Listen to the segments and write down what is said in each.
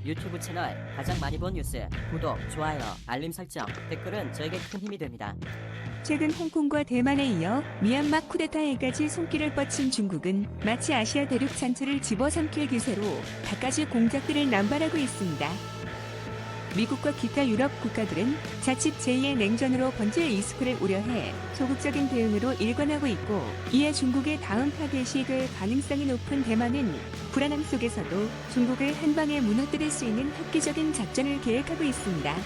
유튜브 채널 가장 많이 본 뉴스, 구독, 좋아요, 알림 설정, 댓글은 저에게 큰 힘이 됩니다. 최근 홍콩과 대만에 이어 미얀마 쿠데타에까지 손길을 뻗친 중국은 마치 아시아 대륙 전체를 집어삼킬 기세로 갖가지 공작들을 남발하고 있습니다. 미국과 기타 유럽 국가들은 자칫 제2의 냉전으로 번질 리스크를 우려해 소극적인 대응으로 일관하고 있고, 이에 중국의 다음 타겟이 될 가능성이 높은 대만은 불안함 속에서도 중국을 한 방에 무너뜨릴 수 있는 획기적인 작전을 계획하고 있습니다.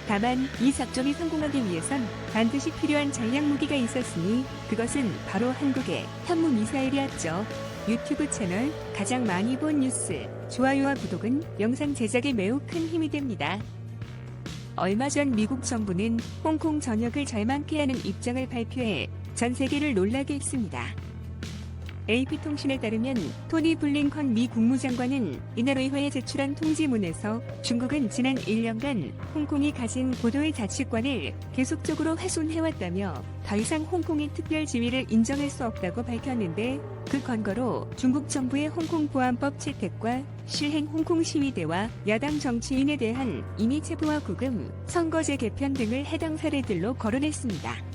다만 이 작전이 성공하기 위해선 반드시 필요한 전략 무기가 있었으니 그것은 바로 한국의 현무미사일이었죠. 유튜브 채널 가장 많이 본 뉴스, 좋아요와 구독은 영상 제작에 매우 큰 힘이 됩니다. 얼마 전 미국 정부는 홍콩 전역을 절망케 하는 입장을 발표해 전 세계를 놀라게 했습니다. AP통신에 따르면 토니 블링컨 미 국무장관은 이날 의회에 제출한 통지문에서 중국은 지난 1년간 홍콩이 가진 고도의 자치권을 계속적으로 훼손해왔다며 더 이상 홍콩의 특별 지위를 인정할 수 없다고 밝혔는데, 그 근거로 중국 정부의 홍콩 보안법 채택과 실행 홍콩 시위대와 야당 정치인에 대한 임의 체포와 구금, 선거제 개편 등을 해당 사례들로 거론했습니다.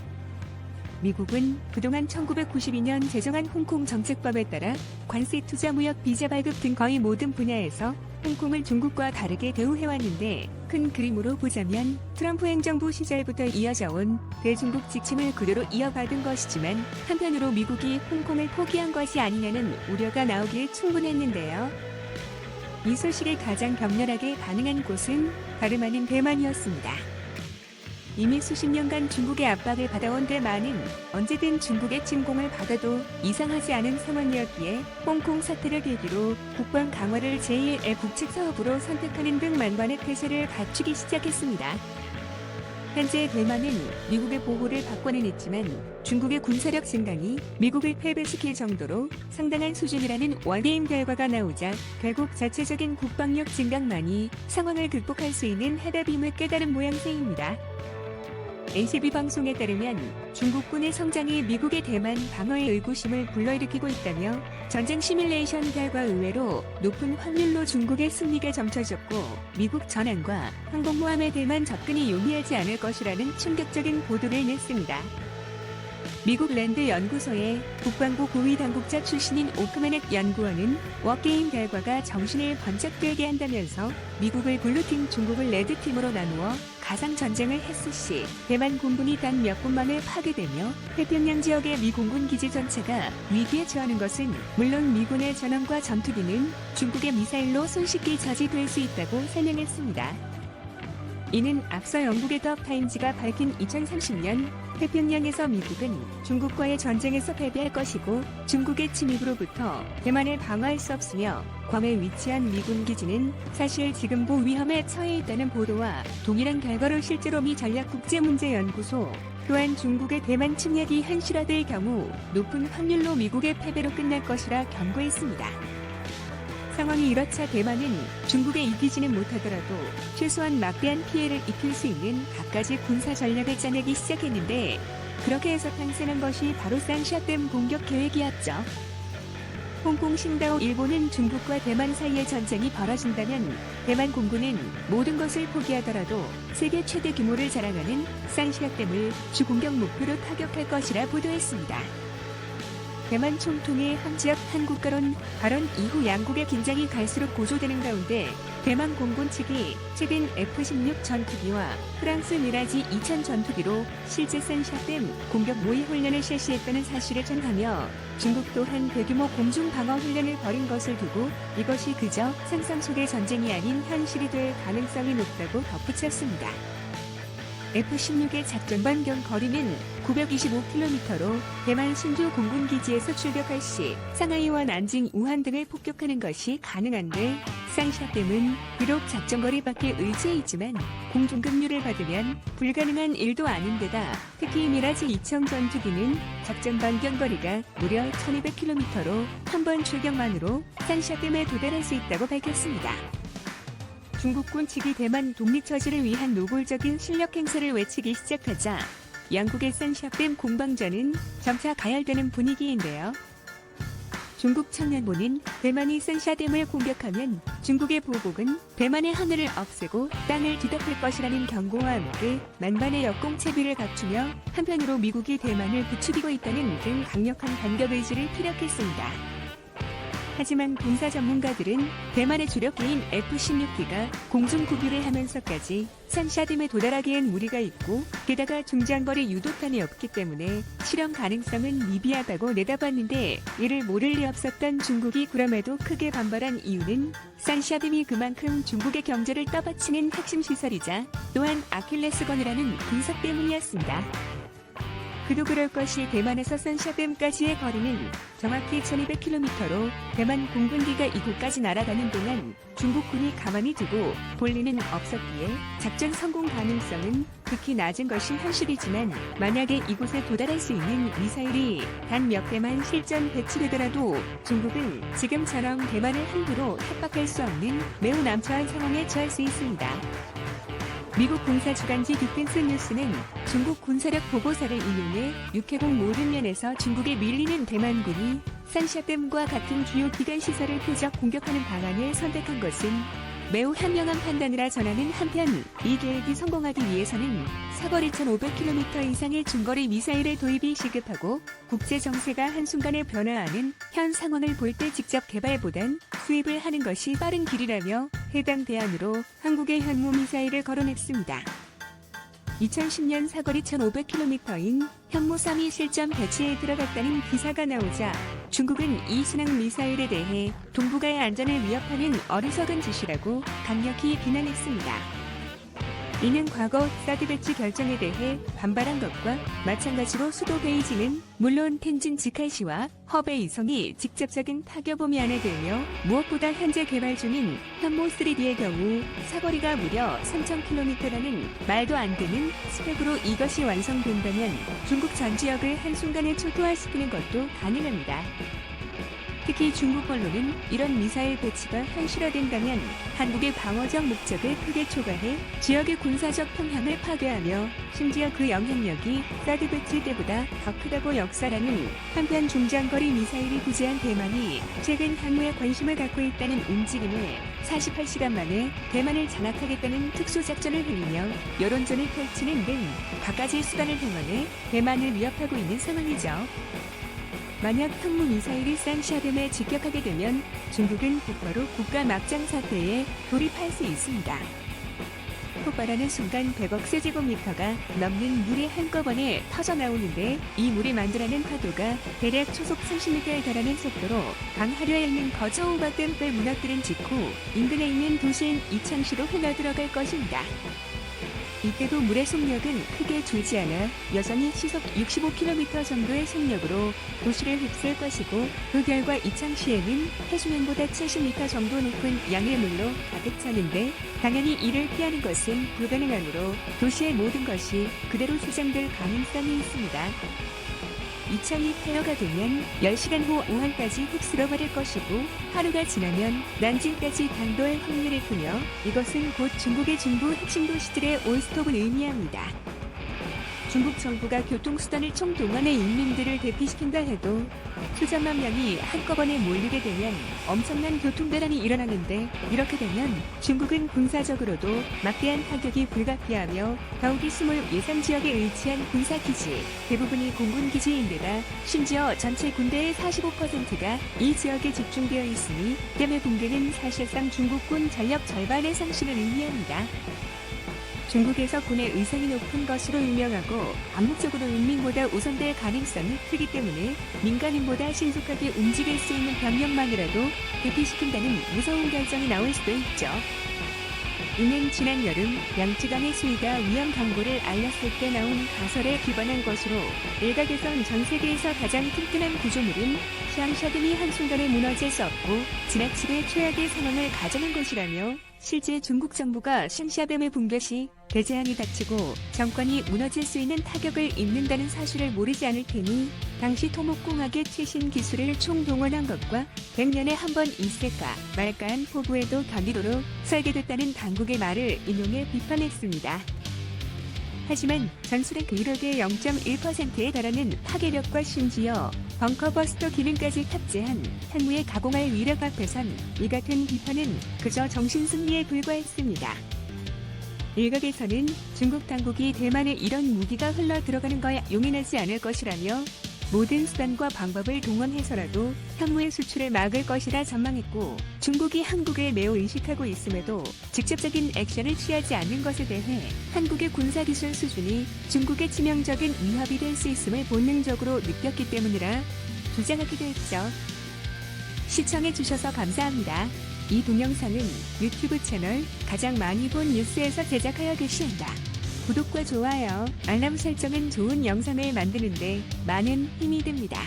미국은 그동안 1992년 제정한 홍콩 정책법에 따라 관세, 투자, 무역, 비자 발급 등 거의 모든 분야에서 홍콩을 중국과 다르게 대우해왔는데, 큰 그림으로 보자면 트럼프 행정부 시절부터 이어져 온 대중국 지침을 그대로 이어받은 것이지만, 한편으로 미국이 홍콩을 포기한 것이 아니냐는 우려가 나오기에 충분했는데요. 이 소식에 가장 격렬하게 반응한 곳은 다름 아닌 대만이었습니다. 이미 수십 년간 중국의 압박을 받아온 대만은 언제든 중국의 침공을 받아도 이상하지 않은 상황이었기에 홍콩 사태를 계기로 국방 강화를 제1의 북측 사업으로 선택하는 등 만반의 태세를 갖추기 시작했습니다. 현재 대만은 미국의 보호를 받고는 있지만 중국의 군사력 증강이 미국을 패배시킬 정도로 상당한 수준이라는 원게임 결과가 나오자 결국 자체적인 국방력 증강만이 상황을 극복할 수 있는 해답임을 깨달은 모양새입니다. NCB 방송에 따르면 중국군의 성장이 미국의 대만 방어의 의구심을 불러일으키고 있다며, 전쟁 시뮬레이션 결과 의외로 높은 확률로 중국의 승리가 점쳐졌고 미국 전함과 항공모함의 대만 접근이 용이하지 않을 것이라는 충격적인 보도를 냈습니다. 미국 랜드 연구소의 국방부 고위 당국자 출신인 오크메넷 연구원은 워게임 결과가 정신을 번쩍 들게 한다면서 미국을 블루팀, 중국을 레드팀으로 나누어 가상 전쟁을 했을 시 대만 공군이 단 몇 분 만에 파괴되며 태평양 지역의 미 공군 기지 전체가 위기에 처하는 것은 물론 미군의 전함과 전투기는 중국의 미사일로 손쉽게 저지될 수 있다고 설명했습니다. 이는 앞서 영국의 더 타임즈가 밝힌 2030년 태평양에서 미국은 중국과의 전쟁에서 패배할 것이고 중국의 침입으로부터 대만을 방어할 수 없으며, 괌에 위치한 미군 기지는 사실 지금도 위험에 처해 있다는 보도와 동일한 결과로 실제로 미 전략국제문제연구소 또한 중국의 대만 침략이 현실화될 경우 높은 확률로 미국의 패배로 끝날 것이라 경고했습니다. 상황이 이렇자 대만은 중국에 이기지는 못하더라도 최소한 막대한 피해를 입힐 수 있는 갖가지 군사 전략을 짜내기 시작했는데, 그렇게 해서 탄생한 것이 바로 산샤댐 공격 계획이었죠. 홍콩 싱다오 일보는 중국과 대만 사이의 전쟁이 벌어진다면 대만 공군은 모든 것을 포기하더라도 세계 최대 규모를 자랑하는 산샤댐을 주 공격 목표로 타격할 것이라 보도했습니다. 대만 총통의 함지혁 한국가론 발언 이후 양국의 긴장이 갈수록 고조되는 가운데, 대만 공군 측이 최근 F-16 전투기와 프랑스 미라지 2000 전투기로 실제 산샤댐 공격 모의 훈련을 실시했다는 사실을 전하며, 중국 또한 대규모 공중 방어 훈련을 벌인 것을 두고 이것이 그저 상상 속의 전쟁이 아닌 현실이 될 가능성이 높다고 덧붙였습니다. F-16의 작전 반경 거리는 925km로 대만 신주 공군기지에서 출격할 시 상하이와 난징, 우한 등을 폭격하는 것이 가능한데, 산샤댐은 비록 작전거리 밖에 의지해 있지만 공중급류를 받으면 불가능한 일도 아닌데다, 특히 미라지 2000 전투기는 작전 반경거리가 무려 1200km로 한 번 출격만으로 산샤댐에 도달할 수 있다고 밝혔습니다. 중국군 측이 대만 독립처지를 위한 노골적인 실력 행사를 외치기 시작하자 양국의 산샤댐 공방전은 점차 가열되는 분위기인데요. 중국 청년보는 대만이 산샤댐을 공격하면 중국의 보복은 대만의 하늘을 없애고 땅을 뒤덮을 것이라는 경고와 함께 만반의 역공채비를 갖추며 한편으로 미국이 대만을 부추기고 있다는 등 강력한 반격 의지를 피력했습니다. 하지만 군사 전문가들은 대만의 주력기인 F-16B가 공중 구비를 하면서까지 산샤댐에 도달하기엔 무리가 있고 게다가 중장거리 유도탄이 없기 때문에 실현 가능성은 미비하다고 내다봤는데 이를 모를 리 없었던 중국이 그럼에도 크게 반발한 이유는 산샤댐이 그만큼 중국의 경제를 떠받치는 핵심 시설이자 또한 아킬레스건이라는 분석 때문이었습니다. 그도 그럴 것이 대만에서 산샤댐까지의 거리는 정확히 1200km로 대만 공군기가 이곳까지 날아가는 동안 중국군이 가만히 두고 볼 리는 없었기에 작전 성공 가능성은 극히 낮은 것이 현실이지만 만약에 이곳에 도달할 수 있는 미사일이 단 몇 대만 실전 배치되더라도 중국은 지금처럼 대만을 함부로 협박할 수 없는 매우 난처한 상황에 처할 수 있습니다. 미국 군사 주간지 디펜스 뉴스는 중국 군사력 보고서를 인용해 육해공 모든 면에서 중국에 밀리는 대만군이 산샤댐과 같은 주요 기간 시설을 표적 공격하는 방안을 선택한 것은 매우 현명한 판단이라 전하는 한편 이 계획이 성공하기 위해서는 사거리 1500km 이상의 중거리 미사일의 도입이 시급하고 국제 정세가 한순간에 변화하는 현 상황을 볼 때 직접 개발보단 수입을 하는 것이 빠른 길이라며 해당 대안으로 한국의 현무 미사일을 거론했습니다. 2010년 사거리 1500km인 현무3이 실전 배치에 들어갔다는 기사가 나오자 중국은 이 신형 미사일에 대해 동북아의 안전을 위협하는 어리석은 짓이라고 강력히 비난했습니다. 이는 과거 사드 배치 결정에 대해 반발한 것과 마찬가지로 수도 베이징은 물론 텐진 직할시와 허베이성이 직접적인 타격범위 안에 들며 무엇보다 현재 개발 중인 현무3D의 경우 사거리가 무려 3000km라는 말도 안 되는 스펙으로 이것이 완성된다면 중국 전 지역을 한순간에 초토화시키는 것도 가능합니다. 특히 중국 언론은 이런 미사일 배치가 현실화된다면 한국의 방어적 목적을 크게 초과해 지역의 군사적 평형을 파괴하며 심지어 그 영향력이 사드 배치 때보다 더 크다고 역사라는 한편 중장거리 미사일이 부재한 대만이 최근 향후에 관심을 갖고 있다는 움직임에 48시간 만에 대만을 장악하겠다는 특수작전을 흘리며 여론전을 펼치는 등 갖가지 수단을 동원해 대만을 위협하고 있는 상황이죠. 만약 현무 미사일이 산샤댐에 직격하게 되면 중국은 곧바로 국가 막장 사태에 돌입할 수 있습니다. 폭발하는 순간 100억 세제곱미터가 넘는 물이 한꺼번에 터져나오는데 이 물이 만들어낸 파도가 대략 초속 30m에 달하는 속도로 강하류에 있는 거저우바댐을 무너뜨린 직후 인근에 있는 도시인 이창시로 흘러들어갈 것입니다. 이때도 물의 속력은 크게 줄지 않아 여전히 시속 65km 정도의 속력으로 도시를 휩쓸 것이고 그 결과 이창시에는 해수면보다 70m 정도 높은 양의 물로 가득 차는데 당연히 이를 피하는 것은 불가능하므로 도시의 모든 것이 그대로 수장될 가능성이 있습니다. 이창이 폐허가 되면 10시간 후 우한까지 휩쓸어버릴 것이고 하루가 지나면 난징까지 당도할 확률이 크며 이것은 곧 중국의 중부 핵심 도시들의 올스톱을 의미합니다. 중국 정부가 교통수단을 총동원해 인민들을 대피시킨다 해도 수천만 명이 한꺼번에 몰리게 되면 엄청난 교통대란이 일어나는데 이렇게 되면 중국은 군사적으로도 막대한 타격이 불가피하며 더욱이 스물 예상지역에 위치한 군사기지, 대부분이 공군기지인데다 심지어 전체 군대의 45%가 이 지역에 집중되어 있으니 때문에 붕괴는 사실상 중국군 전력 절반의 상실을 의미합니다. 중국에서 군의 의상이 높은 것으로 유명하고 암묵적으로 인민보다 우선될 가능성이 크기 때문에 민간인보다 신속하게 움직일 수 있는 병력만이라도 대피시킨다는 무서운 결정이 나올 수도 있죠. 이는 지난 여름 양쯔강의 수위가 위험 경보를 알렸을 때 나온 가설에 기반한 것으로 일각에선 전 세계에서 가장 튼튼한 구조물은 샹샤댐이 한순간에 무너질 수 없고 지나치게 최악의 상황을 가정한 것이라며 실제 중국 정부가 샹샤댐의 붕괴 시 대재앙이 닥치고 정권이 무너질 수 있는 타격을 입는다는 사실을 모르지 않을 테니 당시 토목공학의 최신 기술을 총동원한 것과 100년에 한 번 있을까 말까한 포부에도 견디도록 설계됐다는 당국의 말을 인용해 비판했습니다. 하지만 전술핵 의력의 0.1%에 달하는 파괴력과 심지어 벙커버스터 기능까지 탑재한 현무에 가공할 위력 앞에선 이 같은 비판은 그저 정신승리에 불과했습니다. 일각에서는 중국 당국이 대만에 이런 무기가 흘러 들어가는 거에 용인하지 않을 것이라며 모든 수단과 방법을 동원해서라도 현무의 수출을 막을 것이라 전망했고, 중국이 한국을 매우 의식하고 있음에도 직접적인 액션을 취하지 않는 것에 대해 한국의 군사기술 수준이 중국의 치명적인 위협이 될 수 있음을 본능적으로 느꼈기 때문이라 주장하기도 했죠. 시청해주셔서 감사합니다. 이 동영상은 유튜브 채널 가장 많이 본 뉴스에서 제작하여 게시한다. 구독과 좋아요, 알람 설정은 좋은 영상을 만드는데 많은 힘이 됩니다.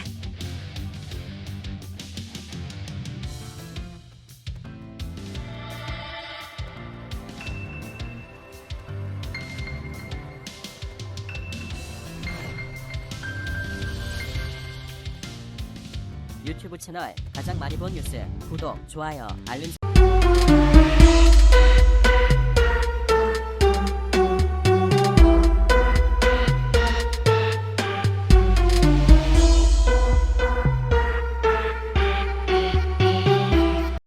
유튜브 채널 가장 많이 본 뉴스 구독, 좋아요, 알림